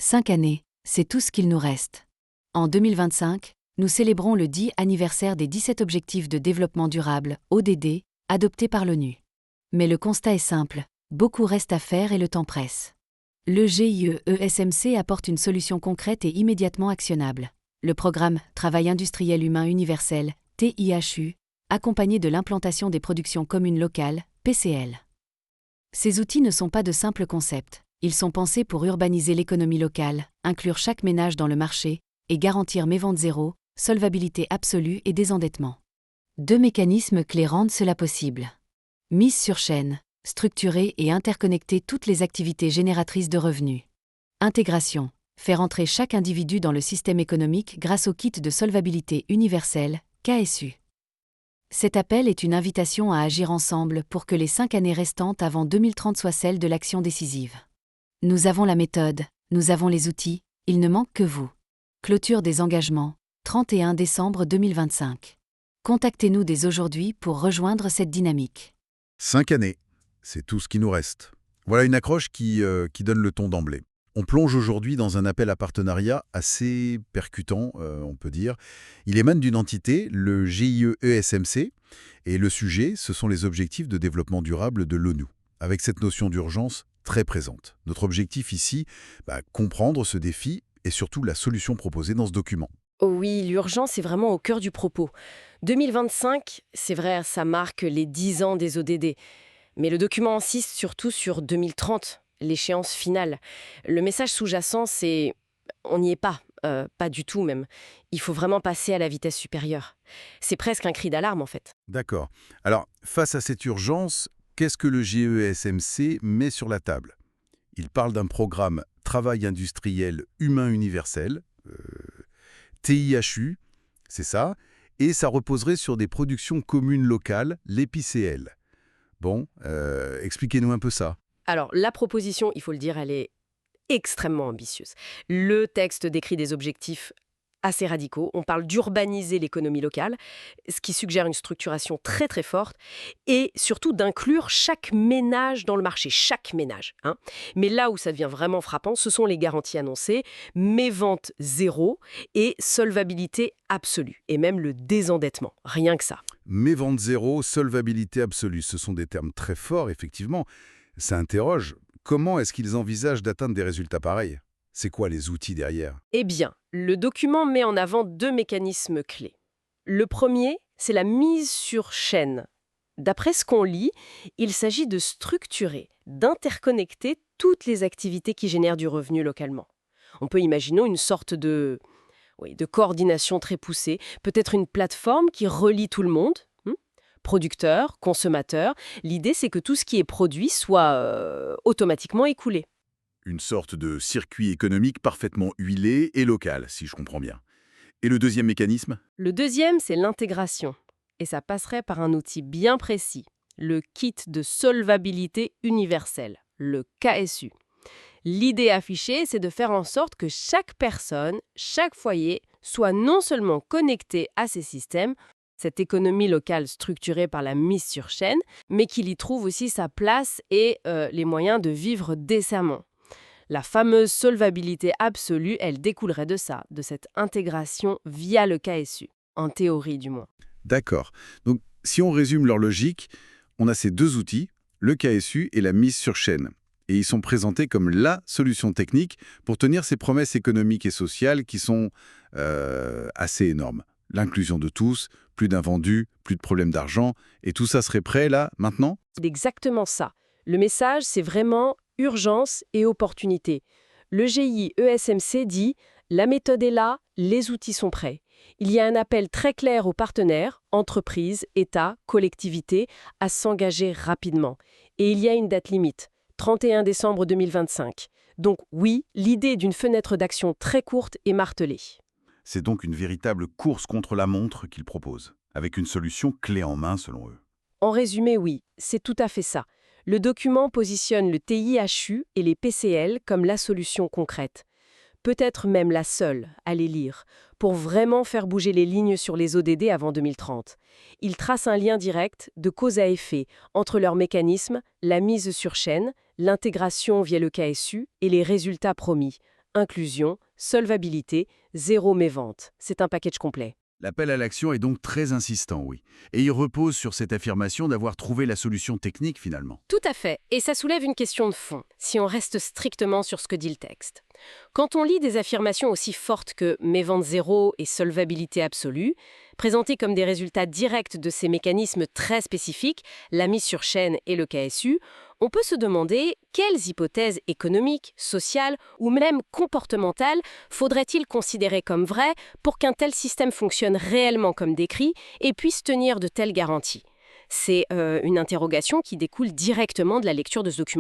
5 années, c'est tout ce qu'il nous reste. En 2025, nous célébrons le 10 anniversaire des 17 Objectifs de développement durable, ODD, adoptés par l'ONU. Mais le constat est simple, beaucoup reste à faire et le temps presse. Le GIE-ESMC apporte une solution concrète et immédiatement actionnable. Le programme Travail industriel humain universel, TIHU, accompagné de l'implantation des productions communes locales, PCL. Ces outils ne sont pas de simples concepts. Ils sont pensés pour urbaniser l'économie locale, inclure chaque ménage dans le marché et garantir mes ventes zéro, solvabilité absolue et désendettement. 2 mécanismes clés rendent cela possible. Mise sur chaîne, structurer et interconnecter toutes les activités génératrices de revenus. Intégration, faire entrer chaque individu dans le système économique grâce au kit de solvabilité universel, KSU. Cet appel est une invitation à agir ensemble pour que les 5 années restantes avant 2030 soient celles de l'action décisive. Nous avons la méthode, nous avons les outils, il ne manque que vous. Clôture des engagements, 31 décembre 2025. Contactez-nous dès aujourd'hui pour rejoindre cette dynamique. 5 années, c'est tout ce qui nous reste. Voilà une accroche qui donne le ton d'emblée. On plonge aujourd'hui dans un appel à partenariat assez percutant, on peut dire. Il émane d'une entité, le GIE-ESMC, et le sujet, ce sont les objectifs de développement durable de l'ONU, avec cette notion d'urgence très présente. Notre objectif ici, comprendre ce défi et surtout la solution proposée dans ce document. Oh oui, l'urgence est vraiment au cœur du propos. 2025, c'est vrai, ça marque les 10 ans des ODD. Mais le document insiste surtout sur 2030, l'échéance finale. Le message sous-jacent, c'est on n'y est pas, pas du tout même. Il faut vraiment passer à la vitesse supérieure. C'est presque un cri d'alarme en fait. D'accord. Alors, face à cette urgence, qu'est-ce que le GIE-ESMC met sur la table? Il parle d'un programme Travail industriel humain universel, TIHU, c'est ça, et ça reposerait sur des productions communes locales, les PCL. Bon, expliquez-nous un peu ça. Alors, la proposition, il faut le dire, elle est extrêmement ambitieuse. Le texte décrit des objectifs assez radicaux. On parle d'urbaniser l'économie locale, ce qui suggère une structuration très très forte, et surtout d'inclure chaque ménage dans le marché, chaque ménage. Mais là où ça devient vraiment frappant, ce sont les garanties annoncées, mes ventes zéro et solvabilité absolue, et même le désendettement, rien que ça. Mes ventes zéro, solvabilité absolue, ce sont des termes très forts, effectivement. Ça interroge. Comment est-ce qu'ils envisagent d'atteindre des résultats pareils? C'est quoi les outils derrière? Eh bien, le document met en avant 2 mécanismes clés. Le premier, c'est la mise sur chaîne. D'après ce qu'on lit, il s'agit de structurer, d'interconnecter toutes les activités qui génèrent du revenu localement. On peut imaginer une sorte de coordination très poussée, peut-être une plateforme qui relie tout le monde, producteurs, consommateurs. L'idée, c'est que tout ce qui est produit soit automatiquement écoulé. Une sorte de circuit économique parfaitement huilé et local, si je comprends bien. Et le deuxième mécanisme? Le deuxième, c'est l'intégration. Et ça passerait par un outil bien précis, le kit de solvabilité universelle, le KSU. L'idée affichée, c'est de faire en sorte que chaque personne, chaque foyer, soit non seulement connecté à ces systèmes, cette économie locale structurée par la mise sur chaîne, mais qu'il y trouve aussi sa place et les moyens de vivre décemment. La fameuse solvabilité absolue, elle découlerait de ça, de cette intégration via le KSU, en théorie du moins. D'accord. Donc, si on résume leur logique, on a ces 2 outils, le KSU et la mise sur chaîne. Et ils sont présentés comme la solution technique pour tenir ces promesses économiques et sociales qui sont assez énormes. L'inclusion de tous, plus d'invendus, plus de problèmes d'argent, et tout ça serait prêt là, maintenant? C'est exactement ça. Le message, c'est vraiment urgence et opportunité. Le GIE-ESMC dit « La méthode est là, les outils sont prêts ». Il y a un appel très clair aux partenaires, entreprises, États, collectivités, à s'engager rapidement. Et il y a une date limite, 31 décembre 2025. Donc oui, l'idée d'une fenêtre d'action très courte est martelée. C'est donc une véritable course contre la montre qu'ils proposent, avec une solution clé en main selon eux. En résumé, oui, c'est tout à fait ça. Le document positionne le TIHU et les PCL comme la solution concrète. Peut-être même la seule à les lire, pour vraiment faire bouger les lignes sur les ODD avant 2030. Il trace un lien direct, de cause à effet, entre leurs mécanismes, la mise sur chaîne, l'intégration via le KSU et les résultats promis. inclusion, solvabilité, zéro mévente. C'est un package complet. L'appel à l'action est donc très insistant, oui. Et il repose sur cette affirmation d'avoir trouvé la solution technique finalement. Tout à fait, et ça soulève une question de fond, si on reste strictement sur ce que dit le texte. Quand on lit des affirmations aussi fortes que mévente zéro et solvabilité absolue, présentées comme des résultats directs de ces mécanismes très spécifiques, la mise sur chaîne et le KSU, on peut se demander quelles hypothèses économiques, sociales ou même comportementales faudrait-il considérer comme vraies pour qu'un tel système fonctionne réellement comme décrit et puisse tenir de telles garanties. C'est une interrogation qui découle directement de la lecture de ce document.